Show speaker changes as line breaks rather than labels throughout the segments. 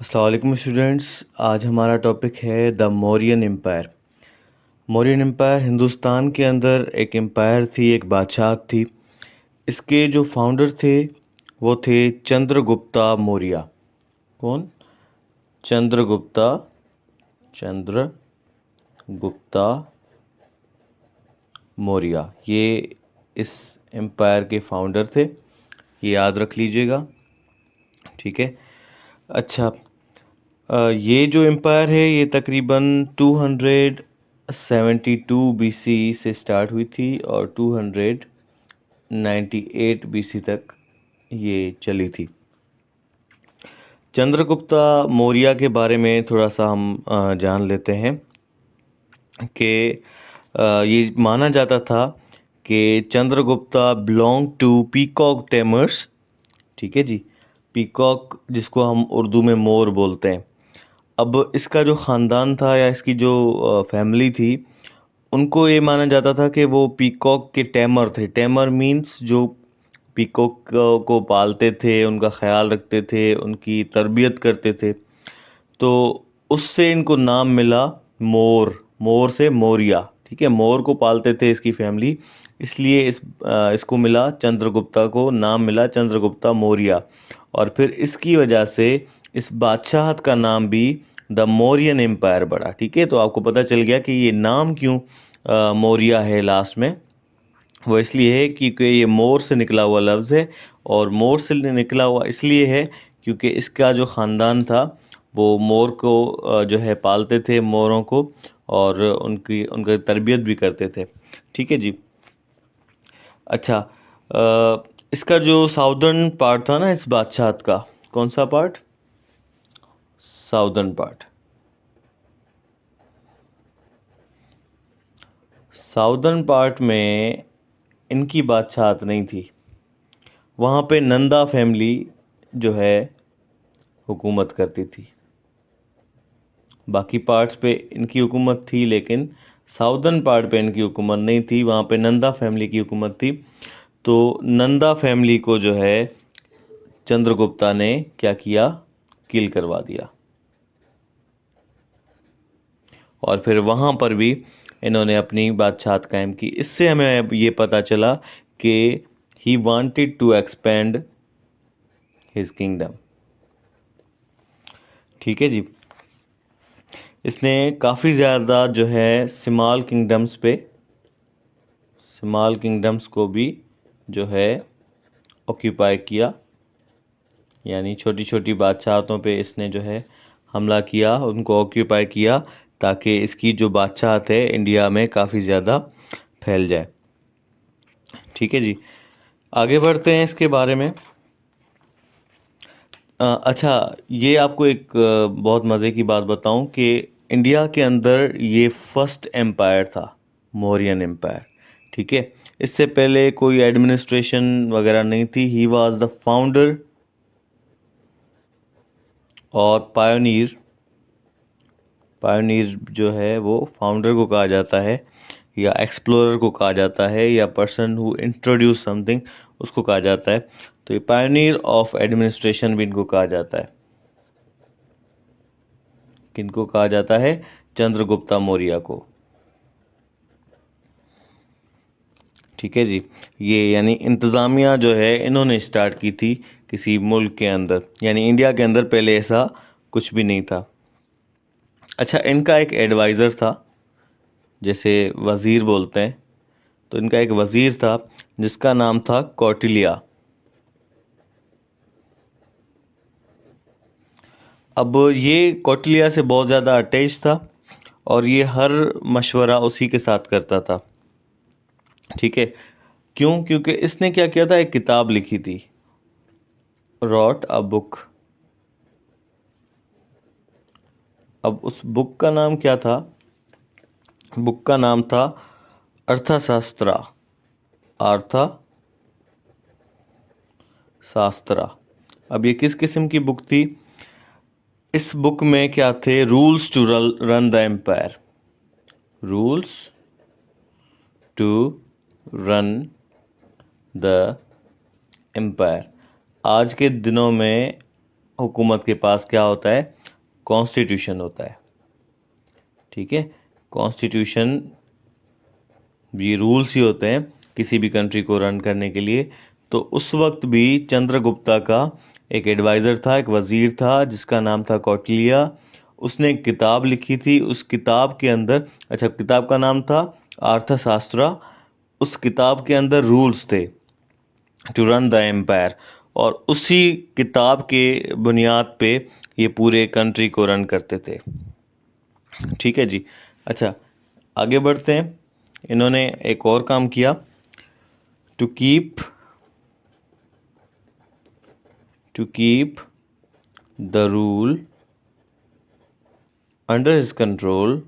अस्सलाम वालेकुम स्टूडेंट्स। आज हमारा टॉपिक है the Mauryan empire. Mauryan empire Hindustan के अंदर एक एम्पायर थी, एक बादशाह थी। इसके जो फाउंडर थे वो थे चंद्रगुप्ता मौर्य। कौन? चंद्रगुप्ता। चंद्रगुप्ता मौर्य ये इस एम्पायर के फाउंडर थे। ये याद रख लीजिएगा, ठीक है। अच्छा, ये जो एम्पायर है ये तकरीबन 272 बीसी से स्टार्ट हुई थी और 298 बीसी तक ये चली थी। चंद्रगुप्ता मौर्य के बारे में थोड़ा सा हम जान लेते हैं कि ये माना जाता था कि Chandragupta belong to peacock tamers. ठीक है जी, पीकॉक जिसको हम उर्दू में मोर बोलते हैं। अब इसका जो ख़ानदान था या इसकी जो फैमिली थी, उनको ये माना जाता था कि वो पीकॉक के टैमर थे। टैमर मींस जो पीकॉक को पालते थे, उनका ख्याल रखते थे, उनकी तरबियत करते थे। तो उससे इनको नाम मिला मोर। मोर से मौर्य, ठीक है। मोर को पालते थे इसकी फैमिली, इसलिए इसको मिला, चंद्रगुप्ता को नाम मिला चंद्रगुप्ता मौर्य। और फिर इसकी वजह से इस बादशाहत का नाम भी द मौर्यन एम्पायर पड़ा। ठीक है, तो आपको पता चल गया कि ये नाम क्यों मौर्य है लास्ट में। वो इसलिए है क्योंकि ये मोर से निकला हुआ लफ्ज़ है, और मोर से निकला हुआ इसलिए है क्योंकि इसका जो ख़ानदान था वो मोर को जो है पालते थे, मोरों को, और उनकी तरबियत भी करते थे। ठीक है जी। अच्छा, इसका जो साउदर्न पार्ट था ना इस बादशाहत का, कौन सा part? Southern part. Southern part में इनकी बादशाहत नहीं थी। वहाँ पे नंदा फैमिली जो है हुकूमत करती थी। बाकी पार्ट्स पे इनकी हुकूमत थी, लेकिन साउदर्न पार्ट पे इनकी हुकूमत नहीं थी। वहाँ पे नंदा फैमिली की हुकूमत थी। तो नंदा फैमिली को जो है चंद्रगुप्ता ने क्या किया? किल करवा दिया। और फिर वहाँ पर भी इन्होंने अपनी बादशाहत कायम की। इससे हमें अब ये पता चला कि he wanted to expand his kingdom. ठीक है जी। इसने काफ़ी ज़्यादा जो है स्मॉल किंगडम्स को भी जो है ऑक्यूपाई किया, यानी छोटी छोटी बादशाहतों पे इसने जो है हमला किया, उनको ऑक्यूपाई किया, ताकि इसकी जो बादशाहत है इंडिया में काफ़ी ज़्यादा फैल जाए। ठीक है जी, आगे बढ़ते हैं इसके बारे में। अच्छा, ये आपको एक बहुत मज़े की बात बताऊं कि इंडिया के अंदर ये फर्स्ट एम्पायर था, मौर्यन एम्पायर। ठीक है, इससे पहले कोई एडमिनिस्ट्रेशन वगैरह नहीं थी। ही वाज द फाउंडर और पायोनियर। पायोनियर जो है वो फाउंडर को कहा जाता है, या एक्सप्लोरर को कहा जाता है, या पर्सन हु इंट्रोड्यूस समथिंग उसको कहा जाता है। तो ये पायोनियर ऑफ एडमिनिस्ट्रेशन भी इनको कहा जाता है। किनको कहा जाता है? चंद्रगुप्ता मौर्य को। ठीक है जी। ये यानी इंतज़ामिया जो है इन्होंने स्टार्ट की थी किसी मुल्क के अंदर, यानी इंडिया के अंदर पहले ऐसा कुछ भी नहीं था। अच्छा, इनका एक एडवाइज़र था, जैसे वज़ीर बोलते हैं, तो इनका एक वज़ीर था जिसका नाम था कौटिल्य। अब ये कौटिल्य से बहुत ज़्यादा अटैच था और ये हर मशवरा उसी के साथ करता था। ठीक है, क्यों? क्योंकि इसने क्या किया था, एक किताब लिखी थी, रॉट अ बुक। अब उस बुक का नाम क्या था? बुक का नाम था अर्थशास्त्रा। अर्थशास्त्रा। अब ये किस किस्म की बुक थी? इस बुक में क्या थे? Rules to run the empire. Rules to run the empire. आज के दिनों में हुकूमत के पास क्या होता है, कॉन्स्टिट्यूशन होता है। ठीक है, कॉन्स्टिट्यूशन, ये रूल्स ही होते हैं किसी भी कंट्री को रन करने के लिए। तो उस वक्त भी चंद्रगुप्ता का एक एडवाइज़र था, एक वज़ीर था जिसका नाम था कौटिल्य। उसने एक किताब लिखी थी, उस किताब के अंदर, अच्छा किताब का नाम था अर्थशास्त्र। उस किताब के अंदर रूल्स थे टू रन द एम्पायर, और उसी किताब के बुनियाद पे ये पूरे कंट्री को रन करते थे। ठीक है जी। अच्छा, आगे बढ़ते हैं। इन्होंने एक और काम किया, to keep the rule under his control,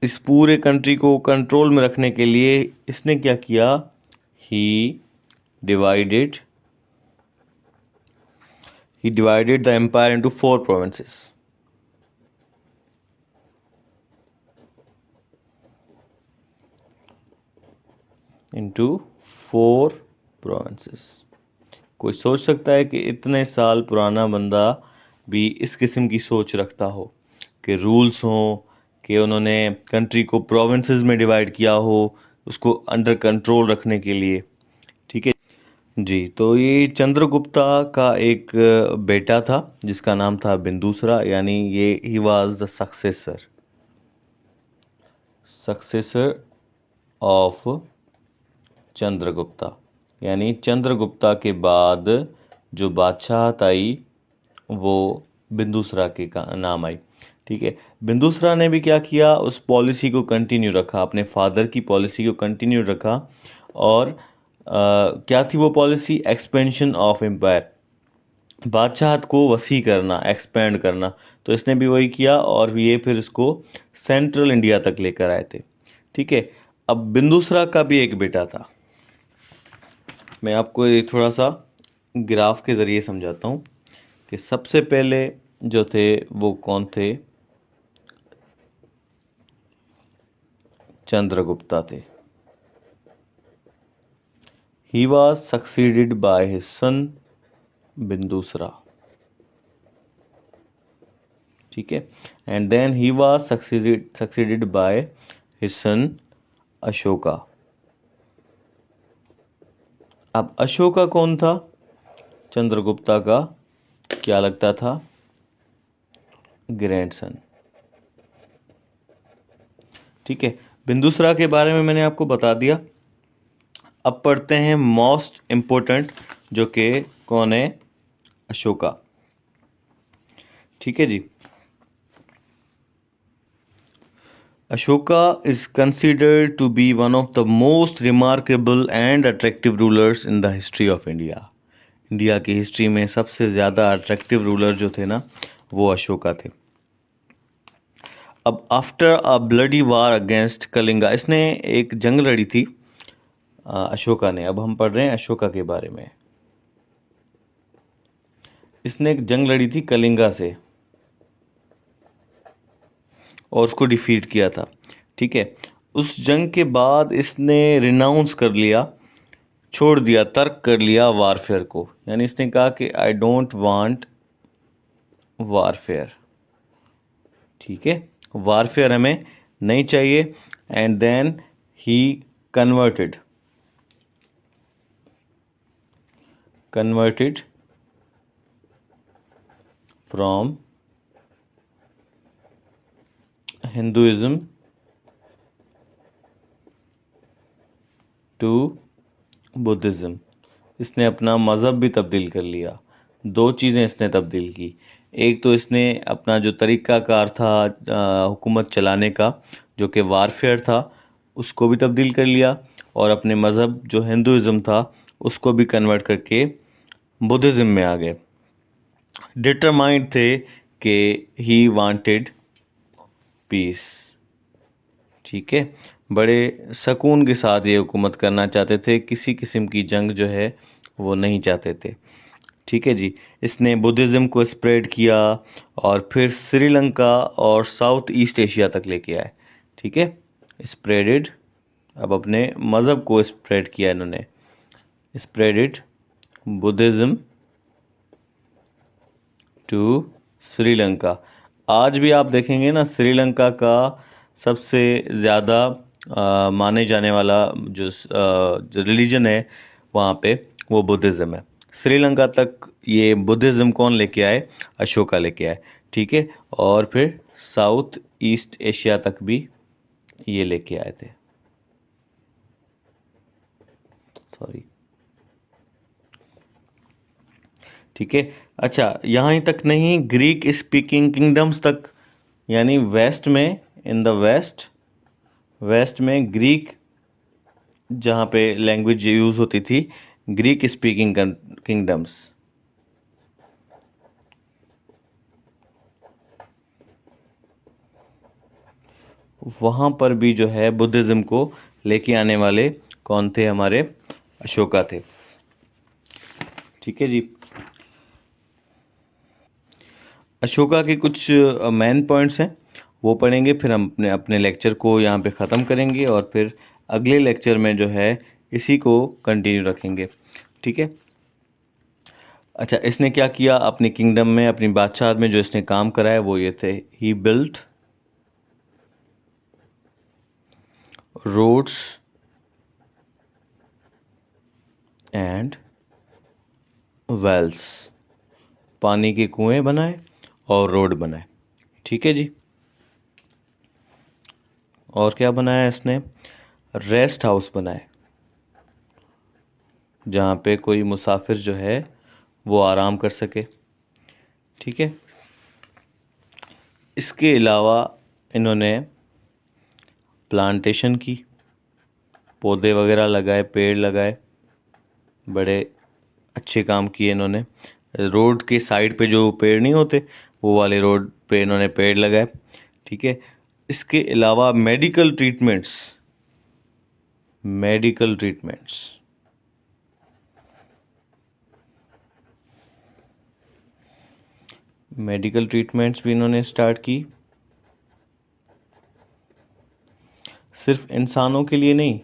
इस पूरे कंट्री को कंट्रोल में रखने के लिए इसने क्या किया, he divided the empire into 4 provinces. Into 4 provinces. कोई सोच सकता है कि इतने साल पुराना बंदा भी इस किस्म की सोच रखता हो कि रूल्स हों, कि उन्होंने कंट्री को प्रोविंसेस में डिवाइड किया हो उसको अंडर कंट्रोल रखने के लिए। ठीक है जी। तो ये चंद्रगुप्ता का एक बेटा था जिसका नाम था बिंदुसरा, यानी ये he was the successor of Chandragupta, यानी चंद्रगुप्ता के बाद जो बादशाहत आई वो बिंदुसरा के नाम आई। ठीक है, बिंदुसरा ने भी क्या किया, उस पॉलिसी को कंटिन्यू रखा, अपने फादर की पॉलिसी को कंटिन्यू रखा। और क्या थी वो पॉलिसी, एक्सपेंशन ऑफ एम्पायर, बादशाहत को वसी करना, एक्सपेंड करना। तो इसने भी वही किया और ये फिर इसको सेंट्रल इंडिया तक लेकर आए थे। ठीक है, अब बिंदुसरा का भी एक बेटा था। मैं आपको ये थोड़ा सा ग्राफ के ज़रिए समझाता हूँ कि सबसे पहले जो थे वो कौन थे, चंद्रगुप्ता थे। He was succeeded by his son Bindusara. ठीक है, and then he was succeeded by his son Ashoka. अब अशोका कौन था, चंद्रगुप्ता का क्या लगता था, ग्रैंडसन। ठीक है, बिंदुसरा के बारे में मैंने आपको बता दिया। अब पढ़ते हैं मोस्ट इम्पोर्टेंट, जो कि कौन है, अशोका। ठीक है जी। Ashoka is considered to be one of the most remarkable and attractive rulers in the history of India. India की हिस्ट्री में सबसे ज़्यादा अट्रैक्टिव रूलर जो थे ना वो अशोका थे। अब after a bloody war against Kalinga, इसने एक जंग लड़ी थी अशोका ने। अब हम पढ़ रहे हैं अशोका के बारे में। इसने एक जंग लड़ी थी कलिंगा से और उसको डिफीट किया था। ठीक है, उस जंग के बाद इसने रिनाउंस कर लिया, छोड़ दिया, तर्क कर लिया वारफेयर को। यानी इसने कहा कि आई डोंट वांट वारफेयर। ठीक है, वारफेयर हमें नहीं चाहिए। And then he converted from Hinduism to Buddhism. इसने अपना मज़हब भी तब्दील कर लिया। 2 चीज़ें इसने तब्दील की, एक तो इसने अपना जो तरीक़ाकार था हुकूमत चलाने का, जो कि वारफेयर था, उसको भी तब्दील कर लिया, और अपने मज़हब जो हिंदुइज़्म था उसको भी कन्वर्ट करके बुद्धिज़्म में आ गए। डिटरमाइंड थे कि ही वांटेड पीस। ठीक है, बड़े सुकून के साथ ये हुकूमत करना चाहते थे, किसी किस्म की जंग जो है वो नहीं चाहते थे। ठीक है जी। इसने बुद्धिज़्म को स्प्रेड किया और फिर श्रीलंका और साउथ ईस्ट एशिया तक लेके आए। ठीक है, स्प्रेडेड अब अपने मज़हब को स्प्रेड किया इन्होंने, spread it Buddhism to Sri Lanka. आज भी आप देखेंगे ना, श्रीलंका का सबसे ज़्यादा माने जाने वाला जो रिलीजन है वहाँ पे, वो बुद्धिज़्म है। श्रीलंका तक ये बुद्धिज़्म कौन लेके आए? अशोका लेके आए, ठीक है। और फिर साउथ ईस्ट एशिया तक भी ये लेके आए थे, सॉरी, ठीक है। अच्छा, यहाँ ही तक नहीं, ग्रीक स्पीकिंग किंगडम्स तक, यानी वेस्ट में, इन द वेस्ट में ग्रीक जहाँ पे लैंग्वेज यूज़ होती थी, ग्रीक स्पीकिंग किंगडम्स, वहाँ पर भी जो है बुद्धिज़्म को लेके आने वाले कौन थे? हमारे अशोका थे, ठीक है जी। अशोका के कुछ मेन पॉइंट्स हैं, वो पढ़ेंगे, फिर हम अपने अपने लेक्चर को यहाँ पे ख़त्म करेंगे और फिर अगले लेक्चर में जो है इसी को कंटिन्यू रखेंगे, ठीक है। अच्छा, इसने क्या किया अपनी किंगडम में, अपनी बादशाह में जो इसने काम करा है वो ये थे, ही बिल्ट रोड्स एंड वेल्स, पानी के कुएं बनाए और रोड बनाए, ठीक है जी। और क्या बनाया इसने? रेस्ट हाउस बनाए, जहाँ पे कोई मुसाफिर जो है वो आराम कर सके, ठीक है। इसके अलावा इन्होंने प्लांटेशन की, पौधे वगैरह लगाए, पेड़ लगाए, बड़े अच्छे काम किए इन्होंने। रोड के साइड पे जो पेड़ नहीं होते, वो वाले रोड पे इन्होंने पेड़ लगाए, ठीक है। इसके अलावा मेडिकल ट्रीटमेंट्स भी इन्होंने स्टार्ट की, सिर्फ इंसानों के लिए नहीं,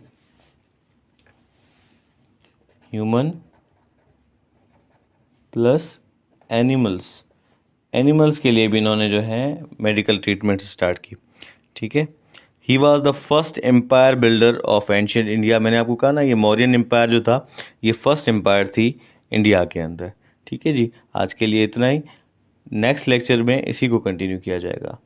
ह्यूमन प्लस एनिमल्स के लिए भी इन्होंने जो है मेडिकल ट्रीटमेंट स्टार्ट की, ठीक है। He was the first empire builder of ancient India. मैंने आपको कहा ना, ये मौर्यन एम्पायर जो था, ये फर्स्ट एम्पायर थी इंडिया के अंदर, ठीक है जी। आज के लिए इतना ही, नेक्स्ट लेक्चर में इसी को कंटिन्यू किया जाएगा।